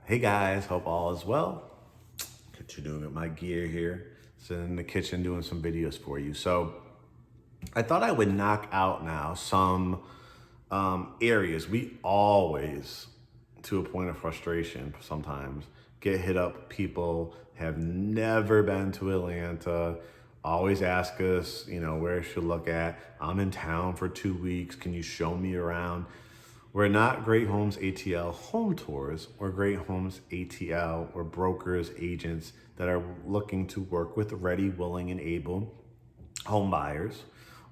Hey guys, hope all is well. Continuing with my gear here. Sitting in the kitchen doing some videos for you. So I thought I would knock out now some areas. We always, to a point of frustration sometimes, get hit up. People have never been to Atlanta, always ask us, where I should look at. I'm in town for 2 weeks. Can you show me around? We're not Great Homes ATL home tours or Great Homes ATL or brokers, agents that are looking to work with ready, willing, and able home buyers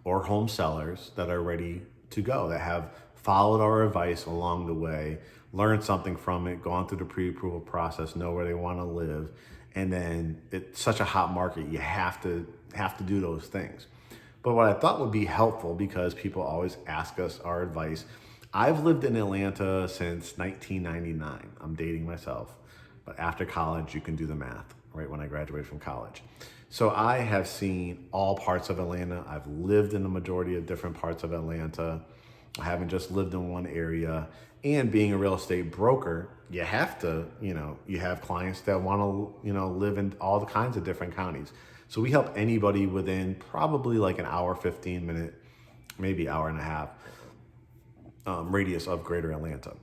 or home sellers that are ready to go, that have followed our advice along the way, learned something from it, gone through the pre-approval process, know where they want to live. And then it's such a hot market, you have to do those things. But what I thought would be helpful, because people always ask us our advice. I've lived in Atlanta since 1999. I'm dating myself. But after college, you can do the math, right? When I graduated from college. So I have seen all parts of Atlanta. I've lived in the majority of different parts of Atlanta. I haven't just lived in one area. And being a real estate broker, you have to, you have clients that want to, live in all the kinds of different counties. So we help anybody within probably like an hour, 15 minute, maybe hour and a half radius of greater Atlanta.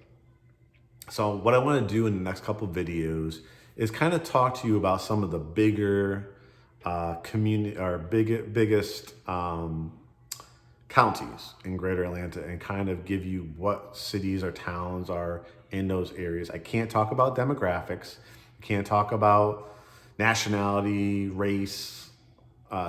So what I want to do in the next couple of videos is kind of talk to you about some of the bigger community or biggest counties in greater Atlanta, and kind of give you what cities or towns are in those areas. I can't talk about demographics, can't talk about nationality, race,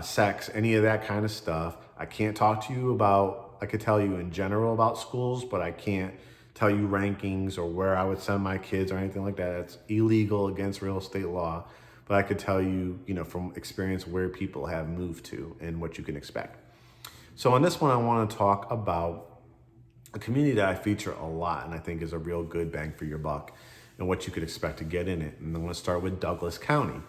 sex, any of that kind of stuff. I can't talk to you about, I could tell you in general about schools, but I can't tell you rankings or where I would send my kids or anything like that. It's illegal against real estate law. But I could tell you, from experience, where people have moved to and what you can expect. So on this one, I want to talk about a community that I feature a lot and I think is a real good bang for your buck and what you could expect to get in it. And I'm going to start with Douglas County.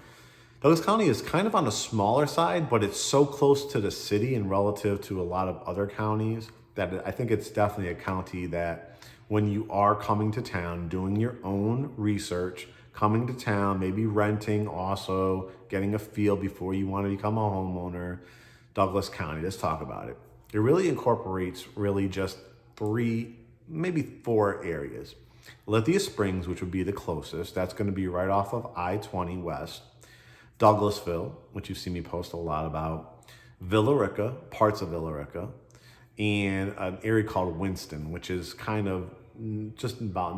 Douglas County is kind of on the smaller side, but it's so close to the city and relative to a lot of other counties that I think it's definitely a county that when you are coming to town, doing your own research, coming to town, maybe renting, also getting a feel before you want to become a homeowner, Douglas County, let's talk about it. It really incorporates just 3, maybe 4 areas. Lithia Springs, which would be the closest, that's going to be right off of I-20 West. Douglasville, which you see me post a lot about, Villa Rica, parts of Villa Rica, and an area called Winston, which is kind of just about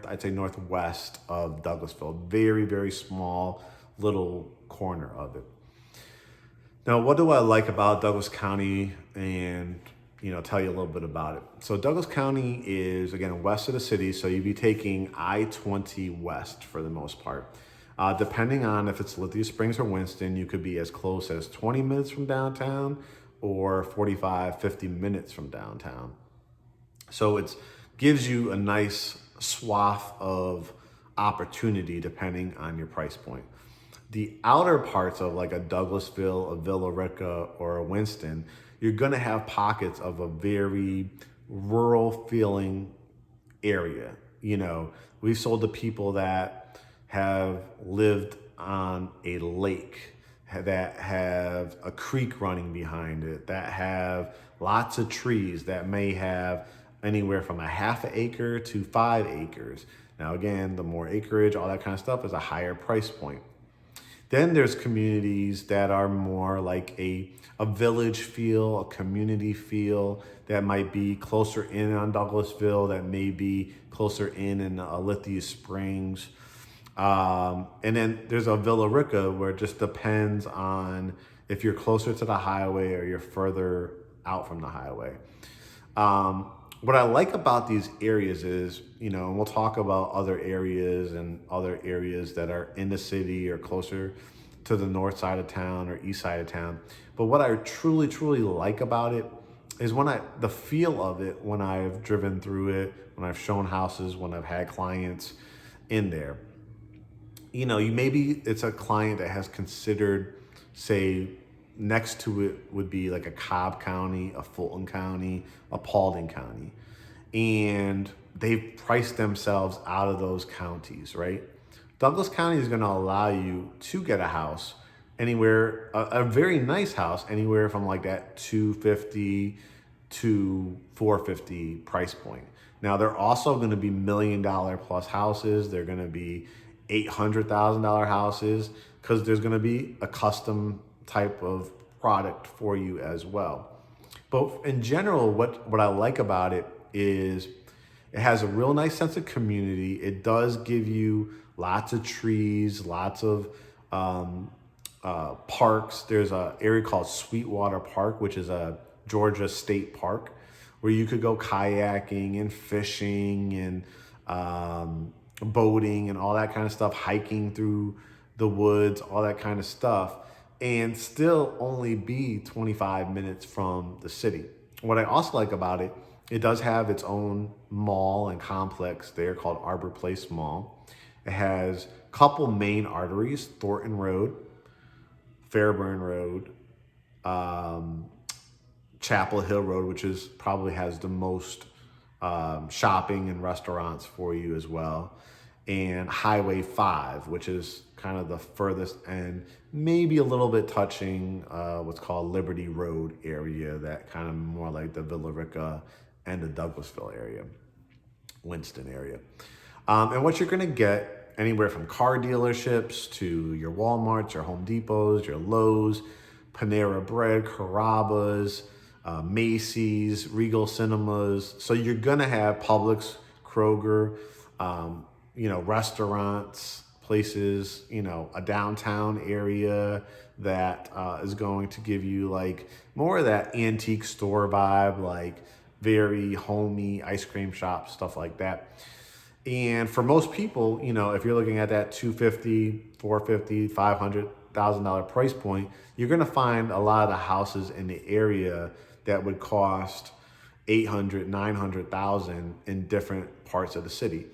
I'd say northwest of Douglasville. Very, very small little corner of it. Now, what do I like about Douglas County, and tell you a little bit about it. So Douglas County is, again, west of the city, so you'd be taking I-20 west for the most part. Depending on if it's Lithia Springs or Winston, you could be as close as 20 minutes from downtown or 45, 50 minutes from downtown. So it gives you a nice swath of opportunity depending on your price point. The outer parts of like a Douglasville, a Villa Rica, or a Winston, you're going to have pockets of a very rural feeling area. We've sold to people that have lived on a lake, that have a creek running behind it, that have lots of trees, that may have anywhere from a half an acre to 5 acres. Now, again, the more acreage, all that kind of stuff is a higher price point. Then there's communities that are more like a village feel, a community feel, that might be closer in on Douglasville, that may be closer in Lithia Springs. And then there's a Villa Rica where it just depends on if you're closer to the highway or you're further out from the highway. What I like about these areas is, and we'll talk about other areas and other areas that are in the city or closer to the north side of town or east side of town. But what I truly, truly like about it is the feel of it when I've driven through it, when I've shown houses, when I've had clients in there. Maybe it's a client that has considered, say, next to it would be like a Cobb County, a Fulton County, a Paulding County. and they've priced themselves out of those counties, right? Douglas County is going to allow you to get a house anywhere, a very nice house, anywhere from like that 250 to 450 price point. Now they're also going to be $1 million plus houses. They're going to be $800,000 houses, because there's going to be a custom type of product for you as well. But in general, what I like about it is it has a real nice sense of community. It does give you lots of trees, lots of parks. There's an area called Sweetwater Park, which is a Georgia state park, where you could go kayaking and fishing and boating and all that kind of stuff, hiking through the woods, all that kind of stuff, and still only be 25 minutes from the city. What I also like about it, it does have its own mall and complex there called Arbor Place Mall. It has a couple main arteries: Thornton Road, Fairburn Road, Chapel Hill Road, which is probably has the most shopping and restaurants for you as well, and Highway 5, which is kind of the furthest end, maybe a little bit touching what's called Liberty Road area, that kind of more like the Villa Rica and the Douglasville area, Winston area. And what you're going to get anywhere from car dealerships to your Walmarts, your Home Depots, your Lowe's, Panera Bread, Carrabba's, Macy's, Regal Cinemas. So you're going to have Publix, Kroger, restaurants, places, a downtown area that is going to give you like more of that antique store vibe, like very homey ice cream shop, stuff like that. And for most people, if you're looking at that $250, $450, $500,000 price point, you're going to find a lot of the houses in the area that would cost $800,000, $900,000 in different parts of the city.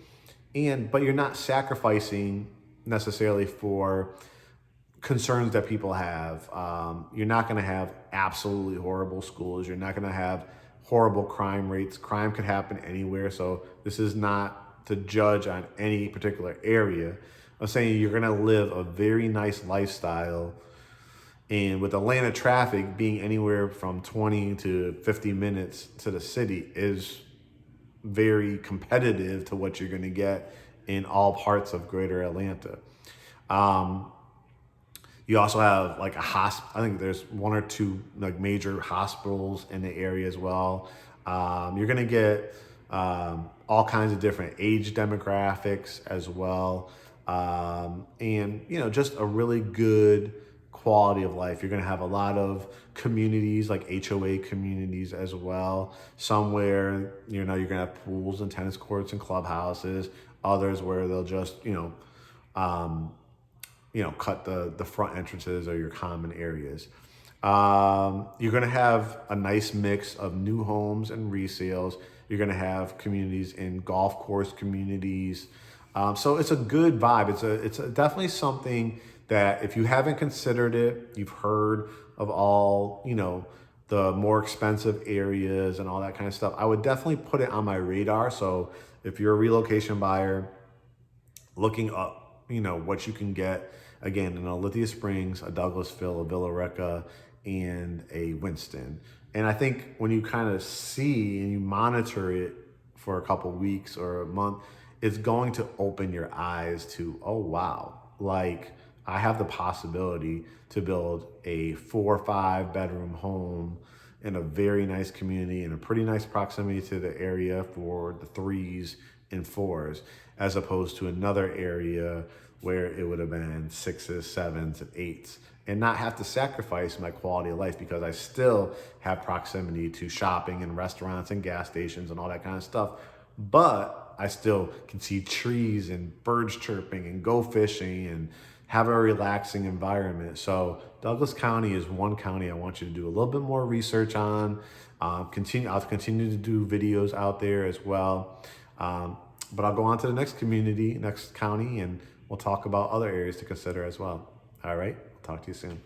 But you're not sacrificing necessarily for concerns that people have. You're not going to have absolutely horrible schools. You're not going to have horrible crime rates. Crime could happen anywhere. So this is not to judge on any particular area. I'm saying you're going to live a very nice lifestyle. And with Atlanta traffic being anywhere from 20 to 50 minutes to the city is very competitive to what you're going to get in all parts of greater Atlanta. You also have like I think there's one or two like major hospitals in the area as well. You're going to get all kinds of different age demographics as well. And just a really good quality of life. You're going to have a lot of communities, like HOA communities as well. Somewhere, you're going to have pools and tennis courts and clubhouses. Others where they'll just, cut the front entrances or your common areas. You're going to have a nice mix of new homes and resales. You're going to have communities in golf course communities. So it's a good vibe. It's definitely something that if you haven't considered it, you've heard of all, the more expensive areas and all that kind of stuff, I would definitely put it on my radar. So if you're a relocation buyer looking up, what you can get, again, in Olympia Springs, a Douglasville, a Villa Rica, and a Winston. And I think when you kind of see and you monitor it for a couple weeks or a month, it's going to open your eyes to, oh, wow, like I have the possibility to build a 4 or 5 bedroom home in a very nice community in a pretty nice proximity to the area for the 3s and 4s, as opposed to another area where it would have been 6s, 7s, and 8s, and not have to sacrifice my quality of life because I still have proximity to shopping and restaurants and gas stations and all that kind of stuff. But I still can see trees and birds chirping and go fishing and have a relaxing environment. So Douglas County is one county I want you to do a little bit more research on. I'll continue to do videos out there as well. But I'll go on to the next county, and we'll talk about other areas to consider as well. All right, talk to you soon.